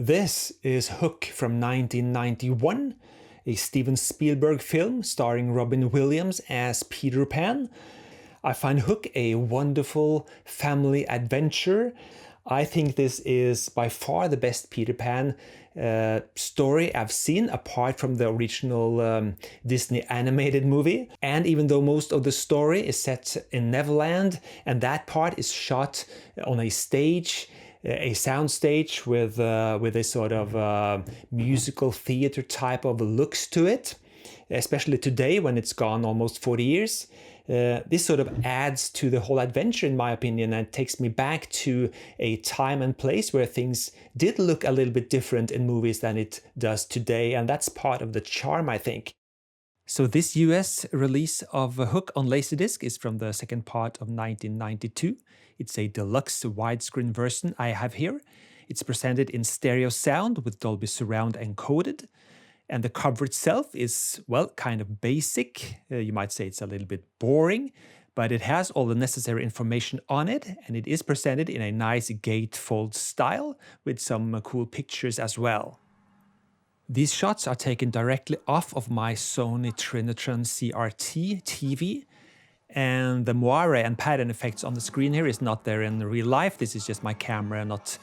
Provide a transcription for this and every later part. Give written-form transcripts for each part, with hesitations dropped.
This is Hook from 1991, a Steven Spielberg film starring Robin Williams as Peter Pan. I find Hook a wonderful family adventure. I think this is by far the best Peter Pan story I've seen, apart from the original Disney animated movie. And even though most of the story is set in Neverland, and that part is shot on a stage, a sound stage with a sort of musical theater type of looks to it, especially today when it's gone almost 40 years. This sort of adds to the whole adventure, in my opinion, and takes me back to a time and place where things did look a little bit different in movies than it does today, and that's part of the charm, I think. So this US release of Hook on Laserdisc is from the second part of 1992. It's a deluxe widescreen version I have here. It's presented in stereo sound with Dolby Surround encoded. And the cover itself is, well, kind of basic. You might say it's a little bit boring, but it has all the necessary information on it, and it is presented in a nice gatefold style with some cool pictures as well. These shots are taken directly off of my Sony Trinitron CRT TV, and the moire and pattern effects on the screen here is not there in real life. This is just my camera not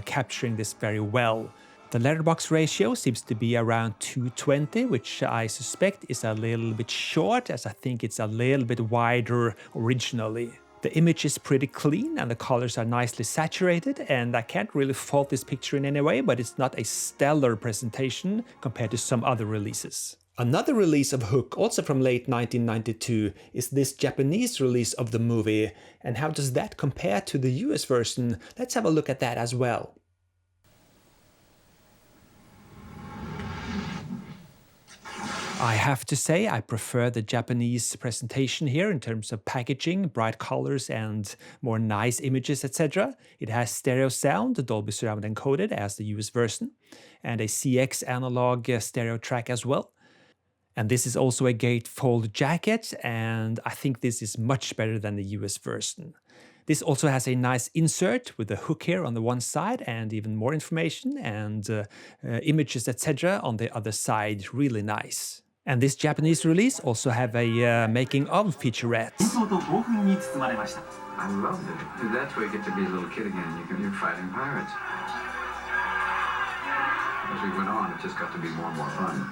capturing this very well. The letterbox ratio seems to be around 220, which I suspect is a little bit short, as I think it's a little bit wider originally. The image is pretty clean and the colors are nicely saturated, and I can't really fault this picture in any way, but it's not a stellar presentation compared to some other releases. Another release of Hook, also from late 1992, is this Japanese release of the movie. And how does that compare to the US version? Let's have a look at that as well. I have to say I prefer the Japanese presentation here in terms of packaging, bright colors and more nice images, etc. It has stereo sound, Dolby Surround encoded as the US version, and a CX analog stereo track as well. And this is also a gatefold jacket, and I think this is much better than the US version. This also has a nice insert with a hook here on the one side and even more information and images, etc. on the other side. Really nice. And this Japanese release also have a making of featurette. I loved it. That's where you get to be a little kid again. You're fighting pirates. As we went on, it just got to be more and more fun.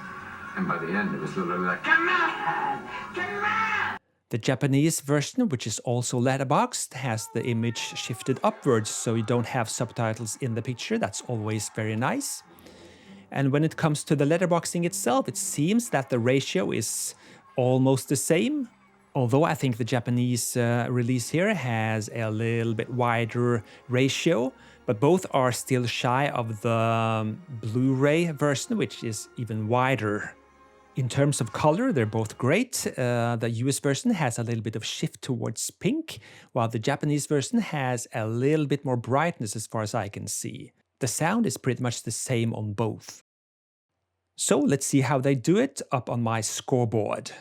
And by the end, it was literally like, come on! Come on! The Japanese version, which is also letterboxed, has the image shifted upwards so you don't have subtitles in the picture. That's always very nice. And when it comes to the letterboxing itself, it seems that the ratio is almost the same. Although I think the Japanese release here has a little bit wider ratio, but both are still shy of the Blu-ray version, which is even wider. In terms of color, they're both great. The US version has a little bit of shift towards pink, while the Japanese version has a little bit more brightness as far as I can see. The sound is pretty much the same on both. So let's see how they do it up on my scoreboard.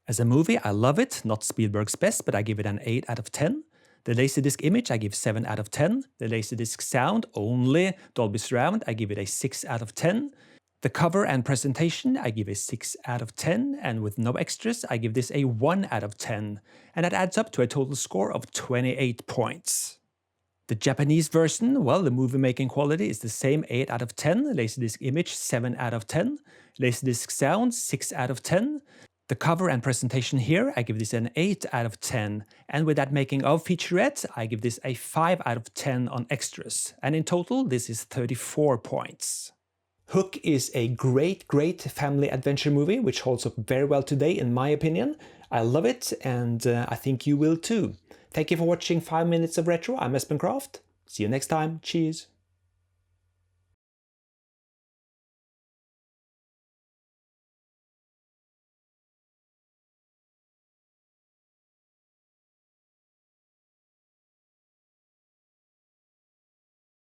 As a movie, I love it, not Spielberg's best, but I give it an 8 out of 10. The Laserdisc image, I give 7 out of 10. The Laserdisc sound, only Dolby Surround, I give it a 6 out of 10. The cover and presentation, I give a 6 out of 10, and with no extras, I give this a 1 out of 10, and that adds up to a total score of 28 points. The Japanese version, well, the movie making quality is the same 8 out of 10, Laserdisc image 7 out of 10, Laserdisc sound 6 out of 10. The cover and presentation here, I give this an 8 out of 10, and with that making of featurette, I give this a 5 out of 10 on extras, and in total, this is 34 points. Hook is a great family adventure movie, which holds up very well today, in my opinion. I love it, and I think you will too. Thank you for watching 5 Minutes of Retro. I'm Espen Kraft. See you next time. Cheers.